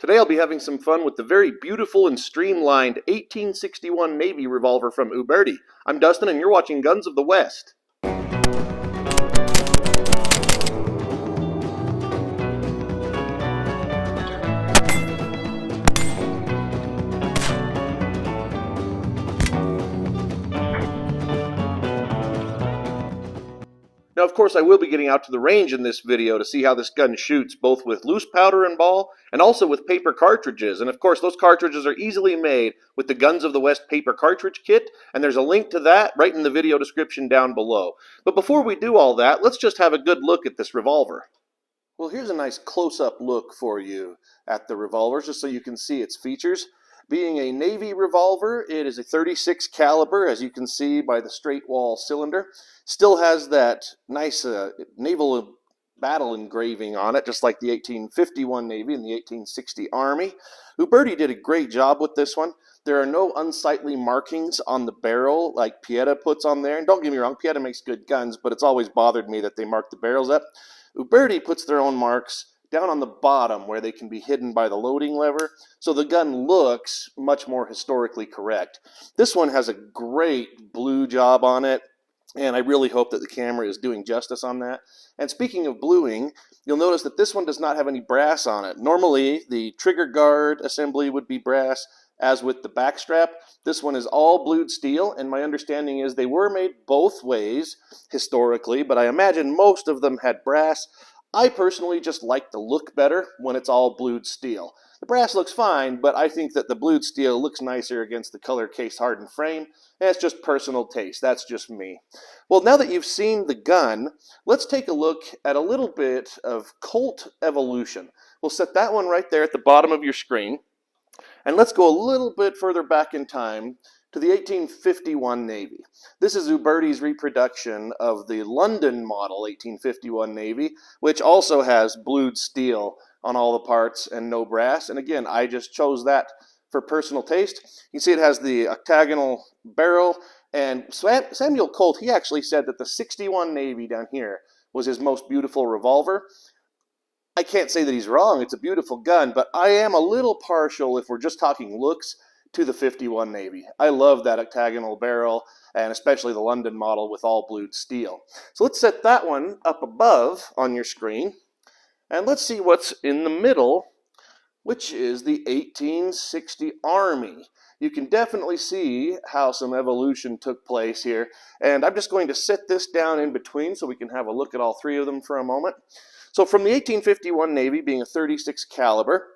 Today I'll be having some fun with the very beautiful and streamlined 1861 Navy revolver from Uberti. I'm Dustin and you're watching Guns of the West. Now, of course, I will be getting out to the range in this video to see how this gun shoots, both with loose powder and ball, and also with paper cartridges. And of course, those cartridges are easily made with the Guns of the West paper cartridge kit, and there's a link to that right in the video description down below. But before we do all that, let's just have a good look at this revolver. Well, here's a nice close-up look for you at the revolver, just so you can see its features. Being a Navy revolver, it is a 36 caliber, as you can see by the straight wall cylinder. Still has that nice naval battle engraving on it, just like the 1851 Navy and the 1860 Army. Uberti did a great job with this one. There are no unsightly markings on the barrel like Pieta puts on there. And don't get me wrong, Pieta makes good guns, but it's always bothered me that they mark the barrels up. Uberti puts their own marks down on the bottom where they can be hidden by the loading lever, so the gun looks much more historically correct. This one has a great blue job on it, and I really hope that the camera is doing justice on that. And speaking of bluing, you'll notice that this one does not have any brass on it. Normally, the trigger guard assembly would be brass, as with the back strap. This one is all blued steel, and my understanding is they were made both ways historically, but I imagine most of them had brass. I personally just like the look better when it's all blued steel. The brass looks fine, but I think that the blued steel looks nicer against the color case hardened frame, and it's just personal taste. That's just me. Well, now that you've seen the gun, let's take a look at a little bit of Colt evolution. We'll set that one right there at the bottom of your screen, and let's go a little bit further back in time to the 1851 Navy. This is Uberti's reproduction of the London model 1851 Navy, which also has blued steel on all the parts and no brass. And again, I just chose that for personal taste. You can see it has the octagonal barrel, and Samuel Colt, he actually said that the 61 Navy down here was his most beautiful revolver. I can't say that he's wrong, it's a beautiful gun, but I am a little partial, if we're just talking looks, to the 51 Navy. I love that octagonal barrel, and especially the London model with all blued steel. So let's set that one up above on your screen, and let's see what's in the middle, which is the 1860 Army. You can definitely see how some evolution took place here, and I'm just going to set this down in between so we can have a look at all three of them for a moment. So from the 1851 Navy being a 36 caliber,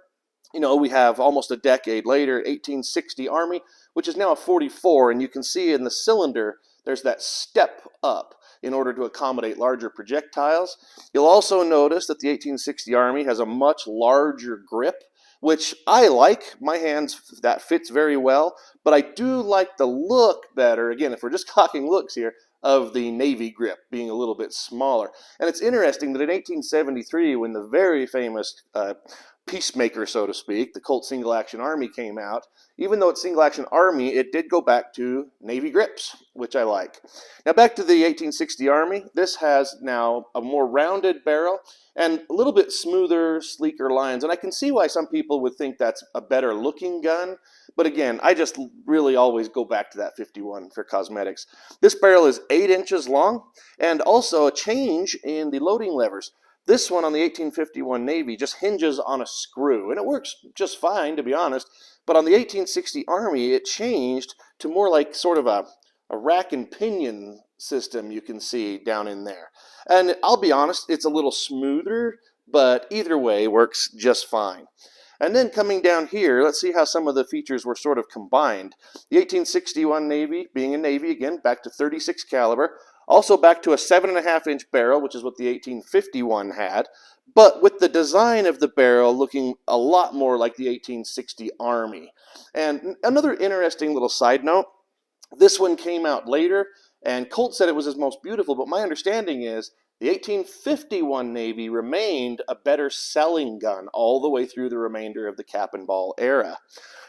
you know, we have almost a decade later, 1860 Army, which is now a 44, and you can see in the cylinder, there's that step up in order to accommodate larger projectiles. You'll also notice that the 1860 Army has a much larger grip, which I like. My hands, that fits very well, but I do like the look better, again, if we're just talking looks here, of the Navy grip being a little bit smaller. And it's interesting that in 1873, when the very famous peacemaker, so to speak, the Colt Single Action Army came out, even though it's Single Action Army, it did go back to Navy grips, which I like. Now back to the 1860 Army. This has now a more rounded barrel and a little bit smoother, sleeker lines, and I can see why some people would think that's a better looking gun, but again, I just really always go back to that 51 for cosmetics. This barrel is 8 inches long, and also a change in the loading levers. This one on the 1851 Navy just hinges on a screw, and it works just fine, to be honest. But on the 1860 Army, it changed to more like sort of a rack and pinion system you can see down in there. And I'll be honest, it's a little smoother, but either way works just fine. And then coming down here, let's see how some of the features were sort of combined. The 1861 Navy, being a Navy again, back to 36 caliber, also back to a 7.5-inch barrel, which is what the 1851 had, but with the design of the barrel looking a lot more like the 1860 Army. And another interesting little side note, this one came out later, and Colt said it was his most beautiful, but my understanding is the 1851 Navy remained a better selling gun all the way through the remainder of the cap and ball era.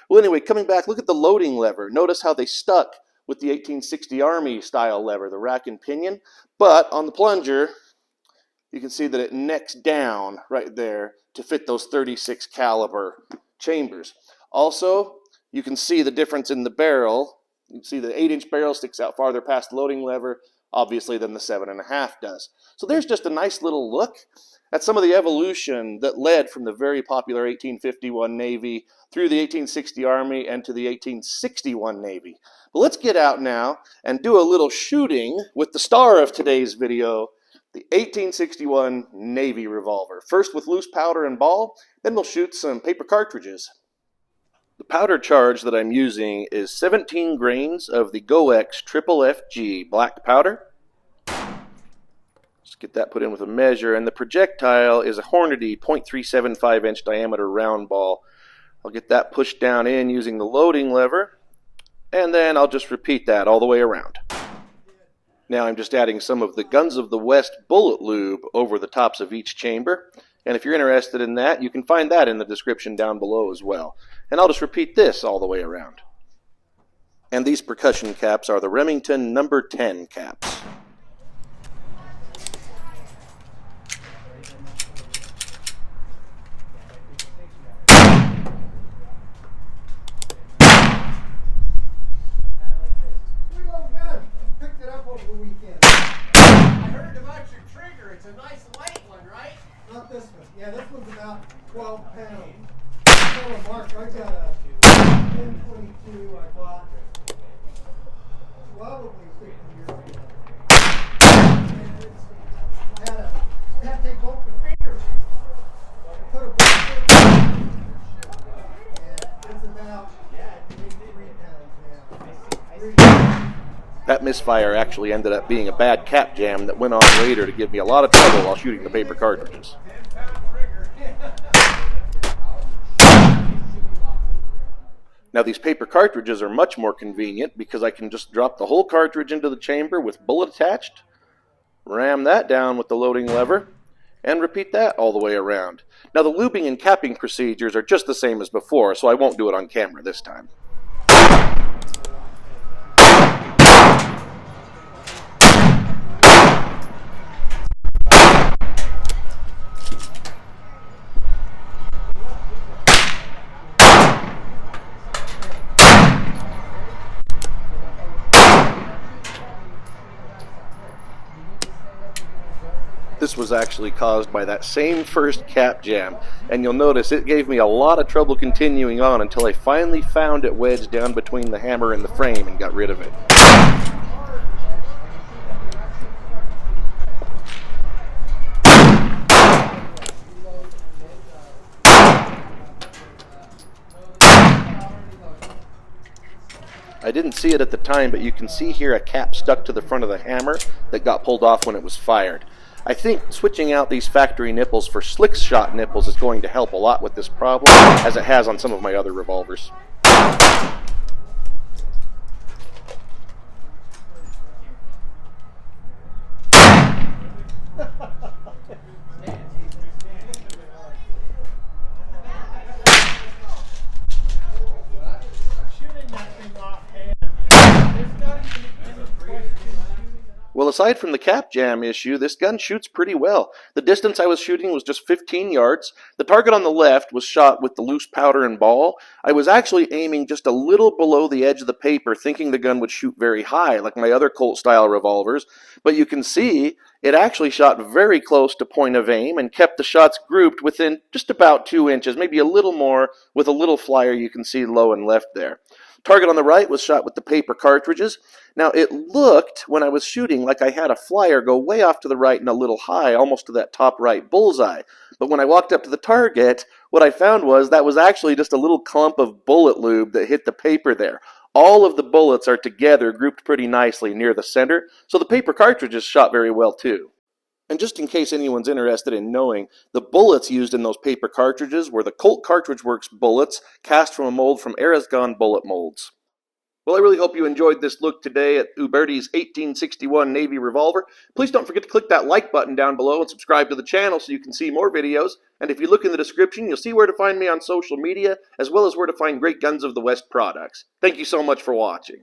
Well, anyway, coming back, look at the loading lever. Notice how they stuck with the 1860 Army style lever, the rack and pinion, but on the plunger, you can see that it necks down right there to fit those 36 caliber chambers. Also, you can see the difference in the barrel. You can see the 8-inch barrel sticks out farther past the loading lever, obviously, than the 7.5 does. So there's just a nice little look at some of the evolution that led from the very popular 1851 Navy through the 1860 Army and to the 1861 Navy. But let's get out now and do a little shooting with the star of today's video, the 1861 Navy revolver. First with loose powder and ball, then we'll shoot some paper cartridges. The powder charge that I'm using is 17 grains of the GoX Triple FG black powder. Let's get that put in with a measure, and the projectile is a Hornady 0.375 inch diameter round ball. I'll get that pushed down in using the loading lever, and then I'll just repeat that all the way around. Now I'm just adding some of the Guns of the West bullet lube over the tops of each chamber, and if you're interested in that, you can find that in the description down below as well. And I'll just repeat this all the way around. And these percussion caps are the Remington number 10 caps. Not this one. Yeah, this one's about 12 pounds. So Mark, I got a 1022 I bought probably 50 years ago. I had to take both the fingers. Put a bolt in. And it's about 3 pounds now. That misfire actually ended up being a bad cap jam that went on later to give me a lot of trouble while shooting the paper cartridges. Now these paper cartridges are much more convenient because I can just drop the whole cartridge into the chamber with bullet attached, ram that down with the loading lever, and repeat that all the way around. Now the lubing and capping procedures are just the same as before, so I won't do it on camera this time. This was actually caused by that same first cap jam, and you'll notice it gave me a lot of trouble continuing on until I finally found it wedged down between the hammer and the frame and got rid of it. I didn't see it at the time, but you can see here a cap stuck to the front of the hammer that got pulled off when it was fired. I think switching out these factory nipples for slick shot nipples is going to help a lot with this problem, as it has on some of my other revolvers. Well, aside from the cap jam issue, this gun shoots pretty well. The distance I was shooting was just 15 yards. The target on the left was shot with the loose powder and ball. I was actually aiming just a little below the edge of the paper, thinking the gun would shoot very high, like my other Colt-style revolvers. But you can see it actually shot very close to point of aim and kept the shots grouped within just about 2 inches, maybe a little more, with a little flyer you can see low and left there. Target on the right was shot with the paper cartridges. Now, it looked, when I was shooting, like I had a flyer go way off to the right and a little high, almost to that top right bullseye. But when I walked up to the target, what I found was that was actually just a little clump of bullet lube that hit the paper there. All of the bullets are together, grouped pretty nicely near the center, so the paper cartridges shot very well too. And just in case anyone's interested in knowing, the bullets used in those paper cartridges were the Colt Cartridge Works bullets, cast from a mold from Arizgon bullet molds. Well, I really hope you enjoyed this look today at Uberti's 1861 Navy revolver. Please don't forget to click that like button down below and subscribe to the channel so you can see more videos. And if you look in the description, you'll see where to find me on social media, as well as where to find great Guns of the West products. Thank you so much for watching.